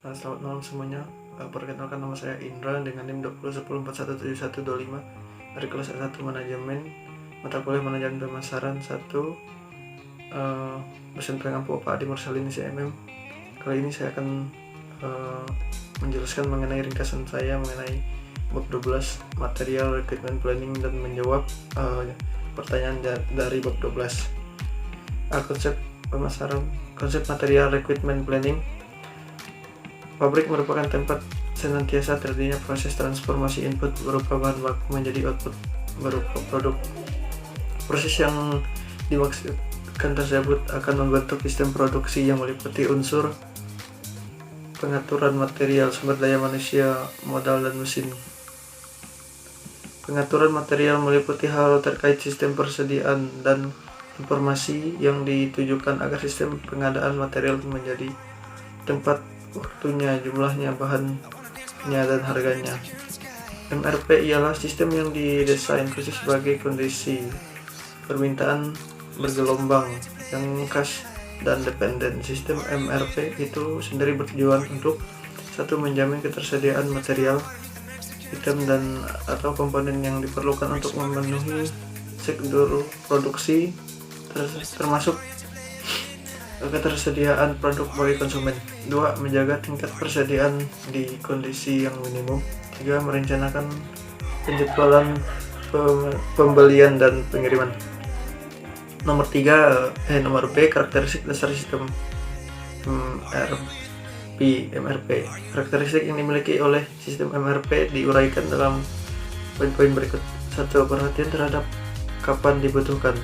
Selamat malam semuanya. Perkenalkan, nama saya Indra dengan NIM 2010417125 dari kelas S1 Manajemen, mata kuliah Manajemen Pemasaran 1, dosen pengampu Pak Adi Mursalini CMM. Kali ini saya akan menjelaskan mengenai ringkasan saya mengenai bab 12 material recruitment planning dan menjawab pertanyaan dari bab 12. Konsep pemasaran, konsep material recruitment planning. Pabrik merupakan tempat senantiasa terjadinya proses transformasi input berupa bahan baku menjadi output berupa produk. Proses yang dimaksudkan tersebut akan membentuk sistem produksi yang meliputi unsur pengaturan material, sumber daya manusia, modal, dan mesin. Pengaturan material meliputi hal terkait sistem persediaan dan informasi yang ditujukan agar sistem pengadaan material menjadi tempat, waktunya, jumlahnya, bahannya, dan harganya. MRP ialah sistem yang didesain khusus sebagai kondisi permintaan bergelombang yang khas dan dependen. Sistem MRP itu sendiri bertujuan untuk satu, menjamin ketersediaan material, item, dan atau komponen yang diperlukan untuk memenuhi sektor produksi, termasuk ketersediaan produk bagi konsumen. 2. Menjaga tingkat persediaan di kondisi yang minimum. 3. Merencanakan penjadwalan pembelian dan pengiriman. Nomor B. Karakteristik dasar sistem MRP. Karakteristik yang dimiliki oleh sistem MRP diuraikan dalam poin-poin berikut. 1. Perhatian terhadap kapan dibutuhkan.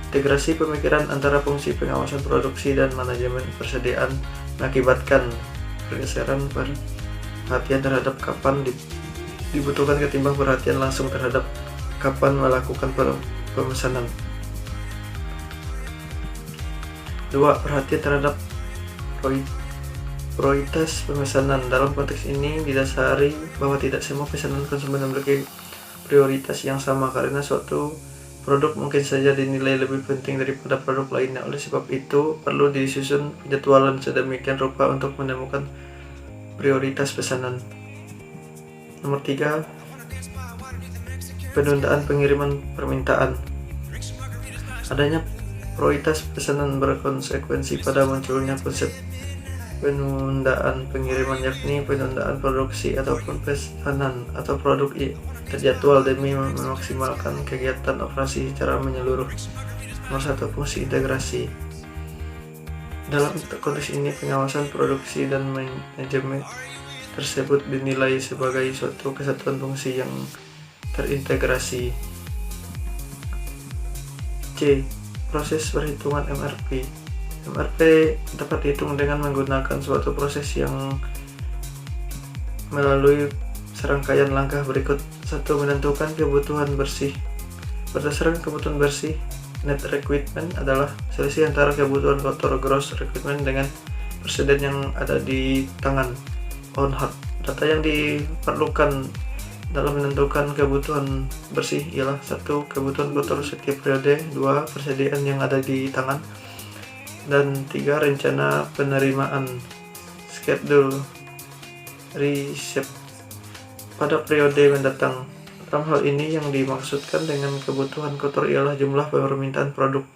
Integrasi pemikiran antara fungsi pengawasan produksi dan manajemen persediaan mengakibatkan pergeseran perhatian terhadap kapan dibutuhkan ketimbang perhatian langsung terhadap kapan melakukan pemesanan. 2. Perhatian terhadap prioritas pemesanan. Dalam konteks ini didasari bahwa tidak semua pesanan konsumen memiliki prioritas yang sama, karena suatu produk mungkin saja dinilai lebih penting daripada produk lainnya. Oleh sebab itu, perlu disusun penjadwalan sedemikian rupa untuk menemukan prioritas pesanan. Nomor 3. Penundaan pengiriman permintaan. Adanya prioritas pesanan berkonsekuensi pada munculnya konsep penundaan pengiriman, yakni penundaan produksi ataupun pesanan atau produk terjadwal demi memaksimalkan kegiatan operasi secara menyeluruh. Nomor 1. Fungsi integrasi. Dalam konteks ini, pengawasan produksi dan manajemen tersebut dinilai sebagai suatu kesatuan fungsi yang terintegrasi. C. Proses perhitungan MRP. MRP dapat dihitung dengan menggunakan suatu proses yang melalui serangkaian langkah berikut. 1. Menentukan kebutuhan bersih. Berdasarkan kebutuhan bersih, net requirement adalah selisih antara kebutuhan kotor gross requirement dengan persediaan yang ada di tangan on hand. Data yang diperlukan dalam menentukan kebutuhan bersih ialah 1. Kebutuhan kotor setiap periode, 2. Persediaan yang ada di tangan, dan 3. Rencana penerimaan schedule receipt pada periode mendatang. Dalam hal ini, yang dimaksudkan dengan kebutuhan kotor ialah jumlah permintaan produk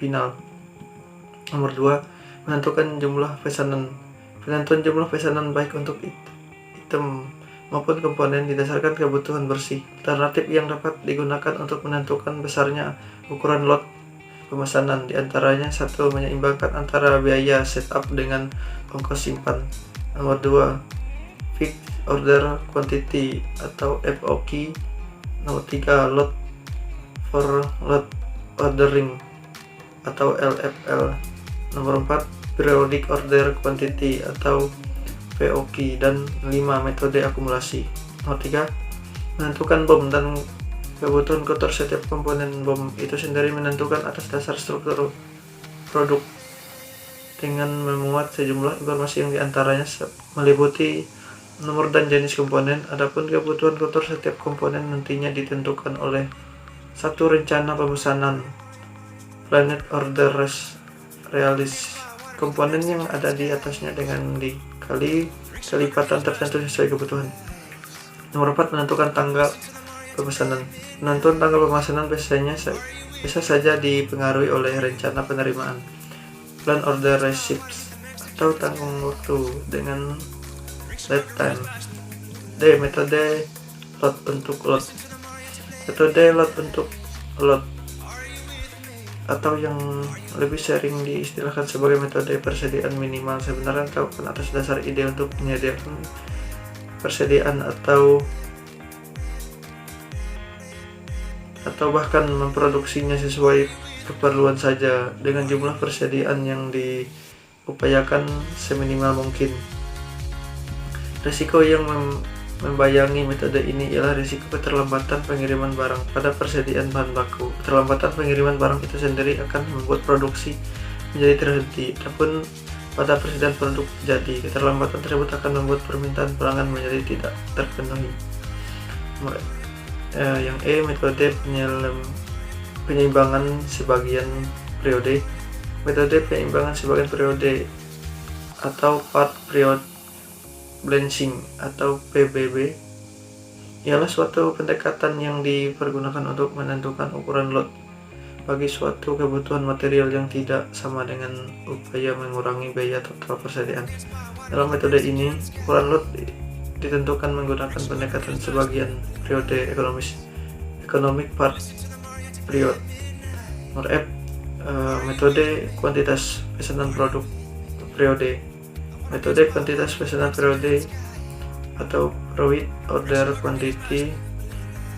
final. Nomor 2. Menentukan jumlah pesanan. Penentuan jumlah pesanan baik untuk item maupun komponen didasarkan kebutuhan bersih. Alternatif yang dapat digunakan untuk menentukan besarnya ukuran lot pemesanan diantaranya: 1. Menyeimbangkan antara biaya setup dengan ongkos simpan. Nomor 2. Fixed order quantity atau FOQ. Nomor 3. Lot for lot ordering atau LFL. Nomor 4. Periodic order quantity atau POQ. Dan 5. Metode akumulasi. Nomor 3. Menentukan BOM dan kebutuhan kotor setiap komponen. BOM itu sendiri menentukan atas dasar struktur produk dengan memuat sejumlah informasi yang diantaranya meliputi nomor dan jenis komponen. Adapun kebutuhan kotor setiap komponen nantinya ditentukan oleh 1. Rencana pemesanan, planned order release. Komponen yang ada di atasnya dengan dikali kelipatan tertentu sesuai kebutuhan. Nomor 4, menentukan tanggal pemesanan. Penentuan tanggal pemesanan bisa saja dipengaruhi oleh rencana penerimaan, plan order receipts, atau tanggung waktu dengan lead time. D. Metode lot untuk lot. Metode lot untuk lot, atau yang lebih sering diistilahkan sebagai metode persediaan minimal, sebenarnya dilakukan atas dasar ide untuk menyediakan persediaan atau bahkan memproduksinya sesuai keperluan saja dengan jumlah persediaan yang diupayakan seminimal mungkin. Risiko yang membayangi metode ini ialah risiko keterlambatan pengiriman barang pada persediaan bahan baku. Keterlambatan pengiriman barang itu sendiri akan membuat produksi menjadi terhenti, adapun pada persediaan produk jadi, keterlambatan tersebut akan membuat permintaan pelanggan menjadi tidak terpenuhi. Yang E, metode penyeimbangan sebagian periode. Metode penyeimbangan sebagian periode atau part period balancing atau PBB ialah suatu pendekatan yang dipergunakan untuk menentukan ukuran lot bagi suatu kebutuhan material yang tidak sama dengan upaya mengurangi biaya total persediaan. Dalam metode ini, ukuran lot ditentukan menggunakan pendekatan sebagian periode economic part period. Nomor F, metode kuantitas pesanan produk periode. Metode kuantitas pesanan periode atau Profit Order Quantity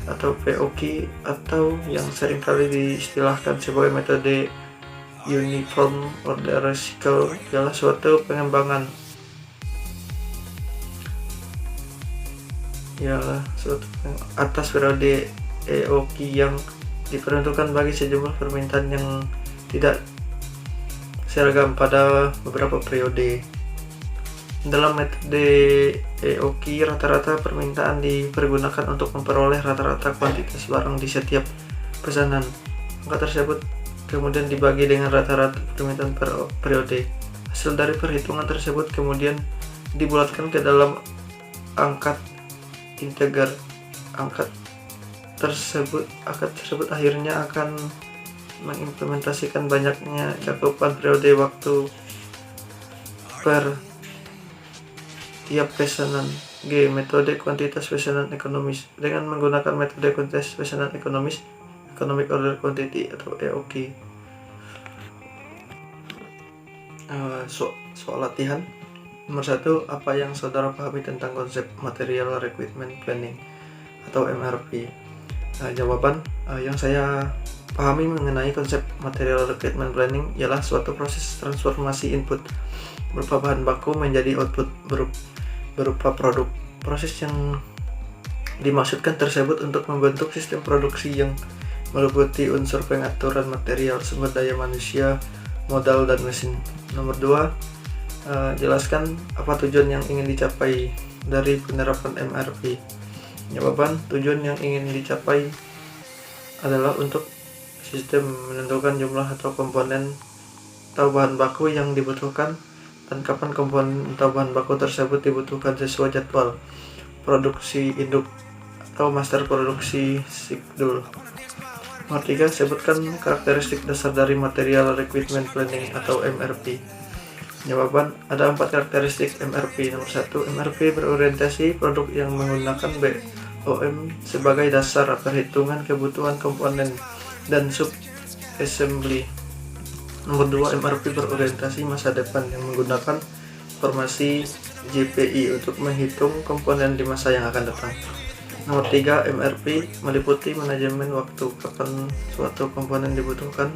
atau POQ, atau yang seringkali diistilahkan sebagai metode Uniform Order Cycle, ialah suatu pengembangan atas periode EOQ yang diperuntukkan bagi sejumlah permintaan yang tidak seragam pada beberapa periode. Dalam metode EOQ, rata-rata permintaan dipergunakan untuk memperoleh rata-rata kuantitas barang di setiap pesanan. Angka tersebut kemudian dibagi dengan rata-rata permintaan per periode. Hasil dari perhitungan tersebut kemudian dibulatkan ke dalam angka integer. Angka tersebut akhirnya akan mengimplementasikan banyaknya cakupan periode waktu per tiap pesanan. G, metode kuantitas pesanan ekonomis. Dengan menggunakan metode kuantitas pesanan ekonomis, Economic Order Quantity atau EOQ. Soal latihan. Nomor 1, apa yang saudara pahami tentang konsep Material Requirement Planning atau MRP? Jawaban yang saya pahami mengenai konsep Material Requirement Planning ialah suatu proses transformasi input berupa bahan baku menjadi output berupa produk. Proses yang dimaksudkan tersebut untuk membentuk sistem produksi yang meliputi unsur pengaturan material, sumber daya manusia, modal, dan mesin. Nomor 2, jelaskan apa tujuan yang ingin dicapai dari penerapan MRP. Jawaban, tujuan yang ingin dicapai adalah untuk sistem menentukan jumlah atau komponen atau bahan baku yang dibutuhkan dan kapan komponen atau bahan baku tersebut dibutuhkan sesuai jadwal produksi induk atau master produksi schedule. Nomor 3, sebutkan karakteristik dasar dari Material Requirement Planning atau MRP. Jawaban, ada 4 karakteristik MRP. Nomor 1, MRP berorientasi produk yang menggunakan BOM sebagai dasar perhitungan kebutuhan komponen dan sub-assembly. Nomor 2, MRP berorientasi masa depan yang menggunakan formasi JPI untuk menghitung komponen di masa yang akan datang. Nomor 3, MRP meliputi manajemen waktu, kapan suatu komponen dibutuhkan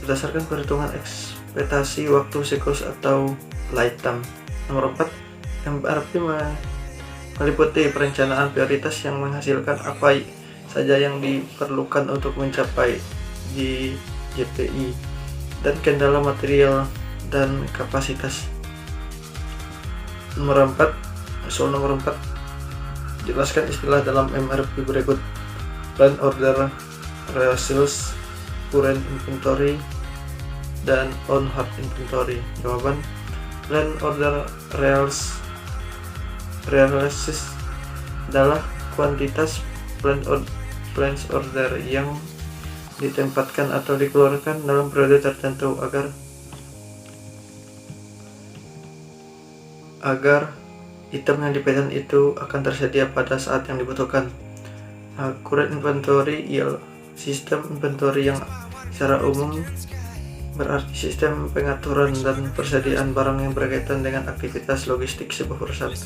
berdasarkan perhitungan ekspektasi waktu siklus atau lifetime. Nomor 4, MRP meliputi perencanaan prioritas yang menghasilkan apa saja yang diperlukan untuk mencapai di JPI dan kendala material dan kapasitas. Nomor 4, jelaskan istilah dalam MRP berikut: Plan Order Ratios, Current Inventory, dan On-Hand Inventory. Jawaban, Plan order realisis adalah kuantitas plans order yang ditempatkan atau dikeluarkan dalam periode tertentu agar item yang dipegang itu akan tersedia pada saat yang dibutuhkan. Accurate inventory ialah sistem inventory yang secara umum berarti sistem pengaturan dan persediaan barang yang berkaitan dengan aktivitas logistik sebuah perusahaan.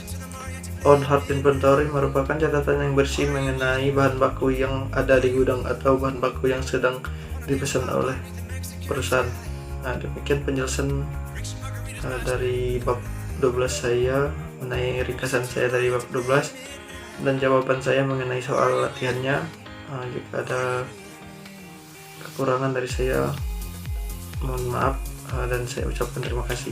On-hand inventory merupakan catatan yang bersih mengenai bahan baku yang ada di gudang atau bahan baku yang sedang dipesan oleh perusahaan. Demikian penjelasan dari bab 12 saya mengenai ringkasan saya dari bab 12 dan jawaban saya mengenai soal latihannya. Jika ada kekurangan dari saya, mohon maaf, dan saya ucapkan terima kasih.